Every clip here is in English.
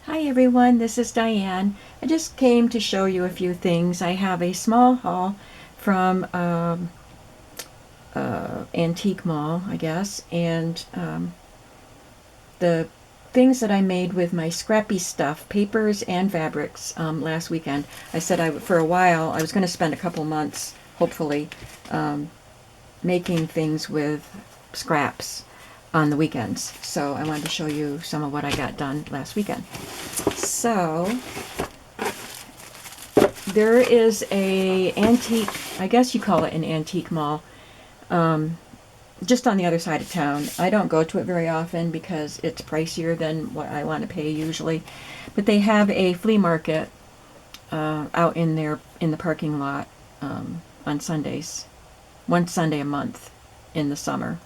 Hi everyone, this is Diane. I just came to show you a few things. I have a small haul from Antique Mall, I guess, and the things that I made with my Scrappy stuff, papers and fabrics, last weekend. I said for a while I was going to spend a couple months, hopefully, making things with scraps on the weekends. So I wanted to show you some of what I got done last weekend. So there is a antique, I guess you call it an antique mall, just on the other side of town. I don't go to it very often because it's pricier than what I want to pay usually. But they have a flea market out in the parking lot on Sundays, one Sunday a month in the summer.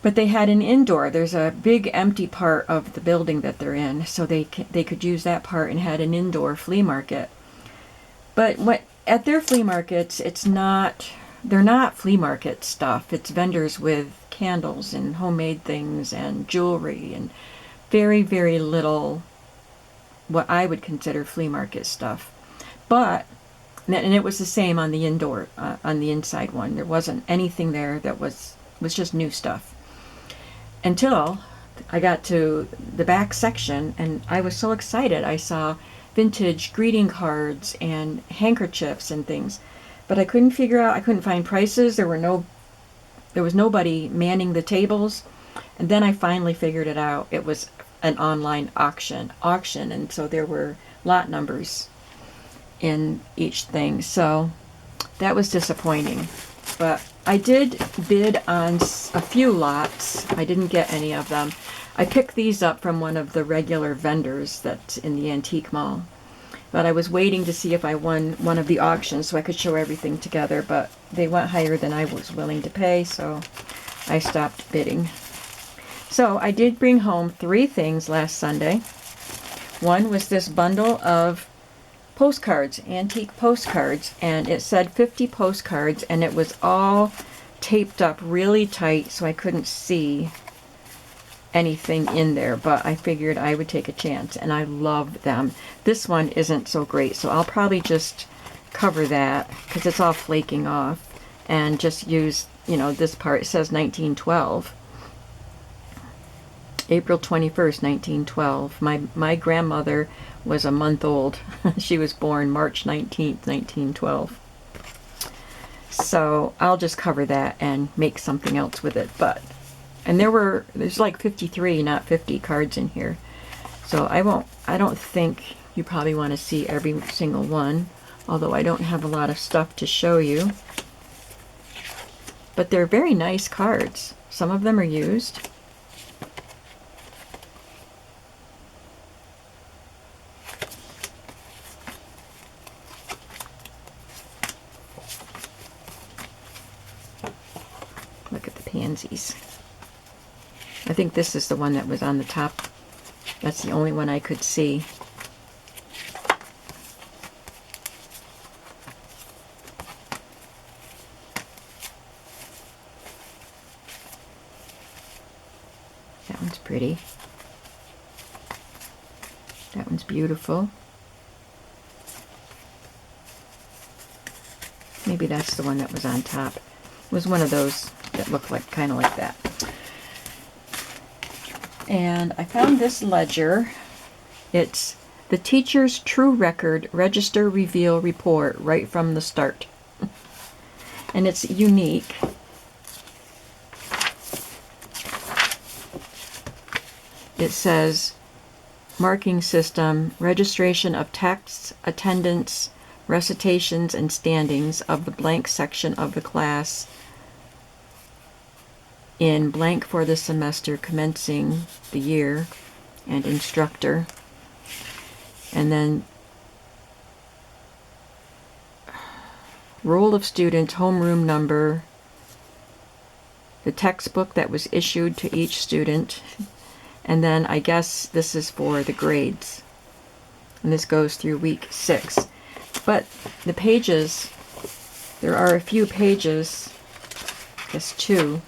But they had an indoor. There's a big empty part of the building that they're in, so they could use that part and had an indoor flea market. But at their flea markets, they're not flea market stuff. It's vendors with candles and homemade things and jewelry and very, very little what I would consider flea market stuff. And it was the same on the indoor, on the inside one. There wasn't anything there that was just new stuff. Until I got to the back section, and I was so excited. I saw vintage greeting cards and handkerchiefs and things, but I couldn't find prices. There was nobody manning the tables, and then I finally figured it out. It was an online auction, and so there were lot numbers in each thing. So that was disappointing, but I did bid on a few lots. I didn't get any of them. I picked these up from one of the regular vendors that's in the antique mall. But I was waiting to see if I won one of the auctions so I could show everything together, but they went higher than I was willing to pay, so I stopped bidding. So I did bring home 3 things last Sunday. One was this bundle of postcards, antique postcards, and it said 50 postcards, and it was all taped up really tight so I couldn't see anything in there, but I figured I would take a chance, and I love them. This one isn't so great, so I'll probably just cover that because it's all flaking off and just use, this part. It says 1912. April 21st, 1912. My grandmother was a month old. She was born March 19th, 1912. So I'll just cover that and make something else with it. And there's like 53, not 50 cards in here. So I don't think you probably want to see every single one, although I don't have a lot of stuff to show you. But they're very nice cards. Some of them are used. Look at the pansies. I think this is the one that was on the top. That's the only one I could see. That one's pretty. That one's beautiful. Maybe that's the one that was on top. It was one of those that looked kind of like that. And I found this ledger. It's the Teacher's True Record Register Reveal Report right from the start. And it's unique. It says marking system, registration of texts, attendance, recitations, and standings of the blank section of the class in blank for the semester commencing the year, and instructor. And then roll of student, homeroom number, the textbook that was issued to each student, and then I guess this is for the grades. And this goes through week 6. But the pages, there are a few pages, I guess 2,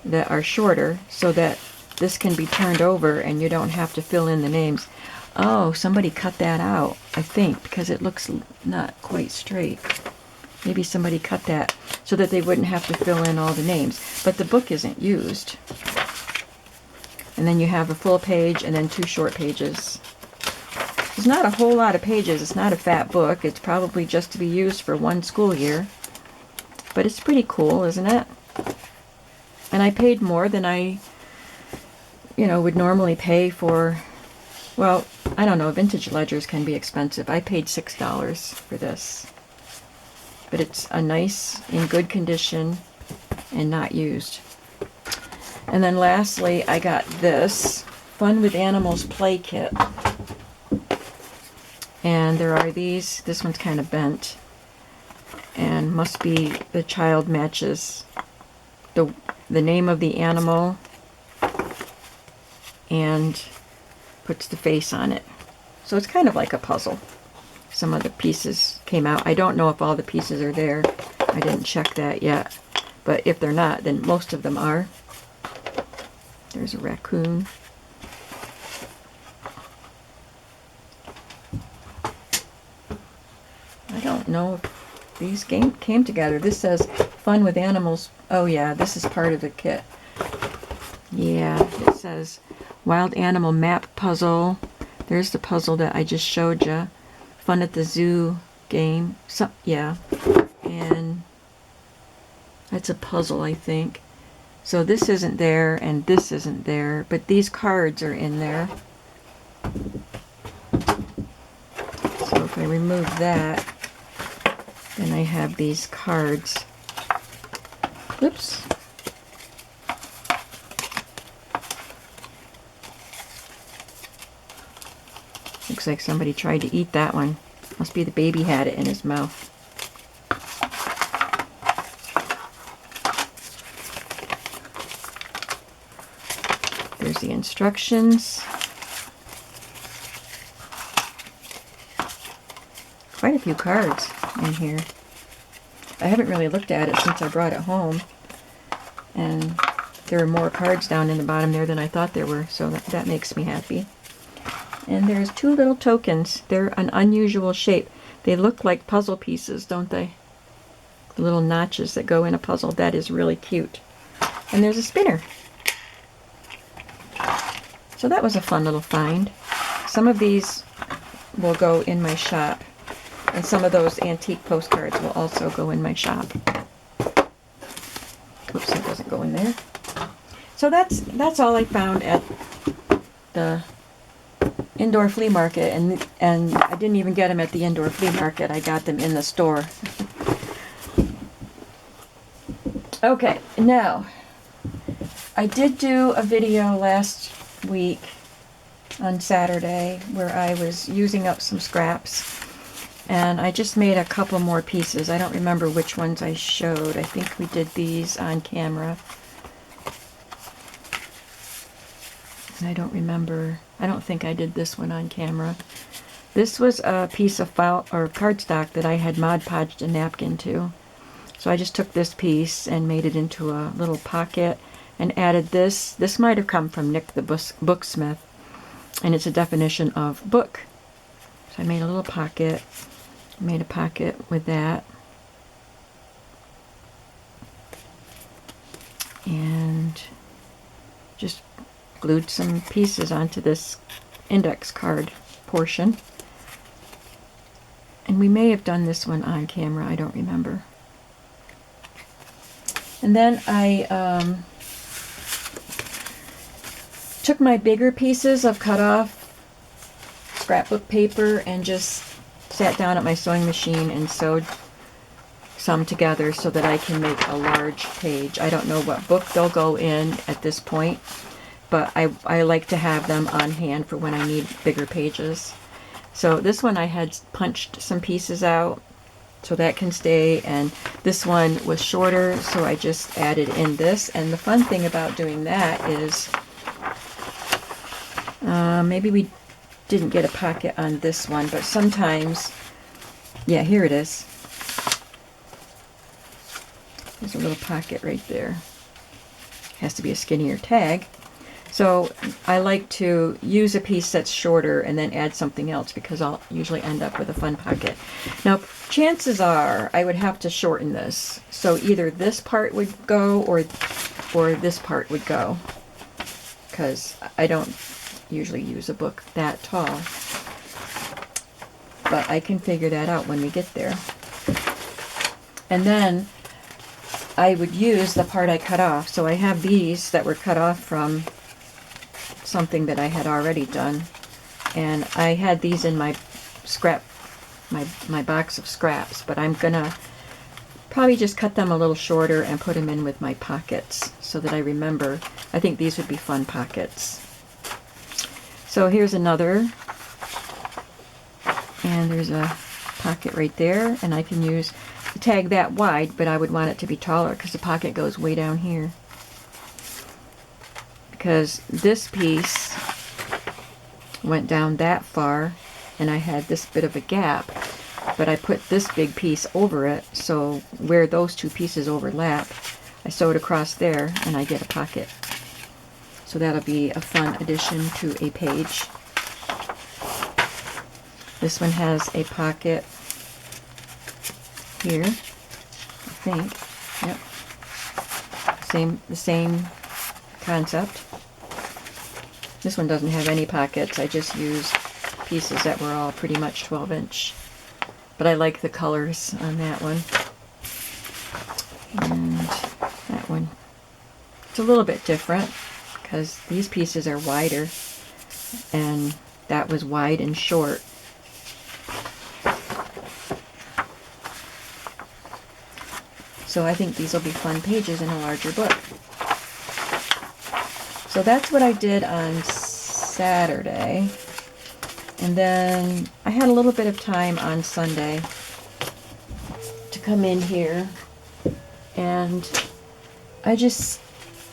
that are shorter, so that this can be turned over and you don't have to fill in the names. Oh, somebody cut that out, I think, because it looks not quite straight. Maybe somebody cut that so that they wouldn't have to fill in all the names. But the book isn't used. And then you have a full page and then 2 short pages. There's not a whole lot of pages. It's not a fat book. It's probably just to be used for 1 school year. But it's pretty cool, isn't it? And I paid more than I, would normally pay for, well, I don't know, vintage ledgers can be expensive. I paid $6 for this. But it's a nice, in good condition, and not used. And then lastly, I got this Fun with Animals play kit. And there are these. This one's kind of bent. And must be the child matches the name of the animal and puts the face on it. So it's kind of like a puzzle. Some of the pieces came out. I don't know if all the pieces are there. I didn't check that yet. But if they're not, then most of them are. There's a raccoon. I don't know if these came together. This says Fun with Animals. Oh yeah, this is part of the kit. Yeah, it says Wild Animal Map Puzzle. There's the puzzle that I just showed you. Fun at the Zoo game. So, yeah. And that's a puzzle, I think. So this isn't there, and this isn't there, but these cards are in there. So if I remove that, then I have these cards. Oops. Looks like somebody tried to eat that one. Must be the baby had it in his mouth. There's the instructions. Quite a few cards in here. I haven't really looked at it since I brought it home. And there are more cards down in the bottom there than I thought there were, so that makes me happy. And there's 2 little tokens. They're an unusual shape. They look like puzzle pieces, don't they? The little notches that go in a puzzle. That is really cute. And there's a spinner. So that was a fun little find. Some of these will go in my shop. And some of those antique postcards will also go in my shop. Oops, that doesn't go in there. So that's all I found at the indoor flea market, and I didn't even get them at the indoor flea market. I got them in the store. Okay, now I did do a video last week on Saturday where I was using up some scraps, and I just made a couple more pieces. I don't remember which ones I showed. I think we did these on camera. I don't remember. I don't think I did this one on camera. This was a piece of file or cardstock that I had Mod Podged a napkin to. So I just took this piece and made it into a little pocket and added this. This might have come from Nick the Booksmith, and it's a definition of book. So I made a little pocket. Made a pocket with that. And just glued some pieces onto this index card portion. And we may have done this one on camera, I don't remember. And then I took my bigger pieces of cut off scrapbook paper and just sat down at my sewing machine and sewed some together so that I can make a large page. I don't know what book they'll go in at this point, but I like to have them on hand for when I need bigger pages. So this one I had punched some pieces out so that can stay, and this one was shorter, so I just added in this. And the fun thing about doing that is maybe we didn't get a pocket on this one, but sometimes, yeah, here it is. There's a little pocket right there. Has to be a skinnier tag. So I like to use a piece that's shorter and then add something else because I'll usually end up with a fun pocket. Now, chances are I would have to shorten this. So either this part would go or this part would go, because I don't usually use a book that tall. But I can figure that out when we get there. And then I would use the part I cut off. So I have these that were cut off from something that I had already done. And I had these in my my box of scraps, but I'm gonna probably just cut them a little shorter and put them in with my pockets so that I remember. I think these would be fun pockets. So here's another, and there's a pocket right there, and I can use the tag that wide, but I would want it to be taller because the pocket goes way down here. Because this piece went down that far, and I had this bit of a gap, but I put this big piece over it, so where those two pieces overlap, I sew it across there, and I get a pocket. So that'll be a fun addition to a page. This one has a pocket here, I think. Yep. The same concept. This one doesn't have any pockets. I just used pieces that were all pretty much 12-inch. But I like the colors on that one. And that one. It's a little bit different because these pieces are wider, and that was wide and short. So I think these will be fun pages in a larger book. So that's what I did on Saturday. And then I had a little bit of time on Sunday to come in here. And I just,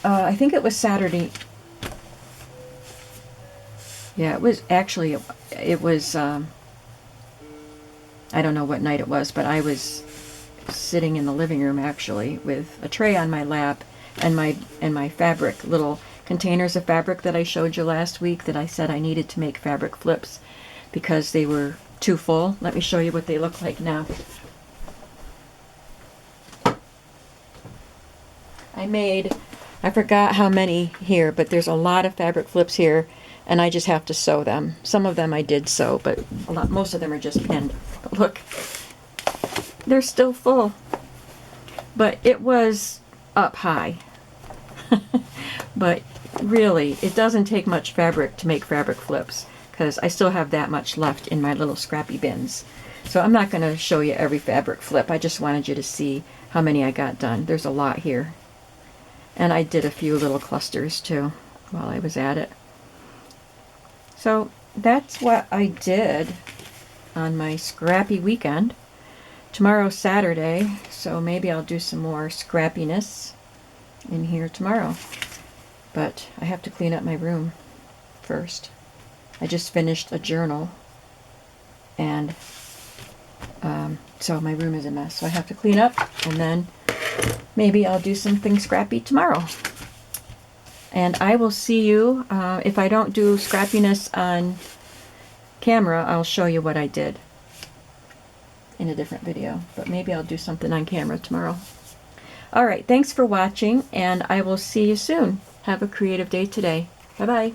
I think it was Saturday. Yeah, it was actually, it was, I don't know what night it was, but I was sitting in the living room actually with a tray on my lap and my fabric, little containers of fabric that I showed you last week that I said I needed to make fabric flips because they were too full. Let me show you what they look like now. I forgot how many here, but there's a lot of fabric flips here, and I just have to sew them. Some of them I did sew, but most of them are just pinned. But look, they're still full. But it was up high. But really, it doesn't take much fabric to make fabric flips, because I still have that much left in my little Scrappy bins. So I'm not going to show you every fabric flip. I just wanted you to see how many I got done. There's a lot here. And I did a few little clusters too while I was at it. So that's what I did on my Scrappy weekend. Tomorrow's Saturday, so maybe I'll do some more scrappiness in here tomorrow. But I have to clean up my room first. I just finished a journal, and so my room is a mess. So I have to clean up, and then maybe I'll do something scrappy tomorrow. And I will see you. If I don't do scrappiness on camera, I'll show you what I did in a different video. But maybe I'll do something on camera tomorrow. Alright, thanks for watching, and I will see you soon. Have a creative day today. Bye-bye.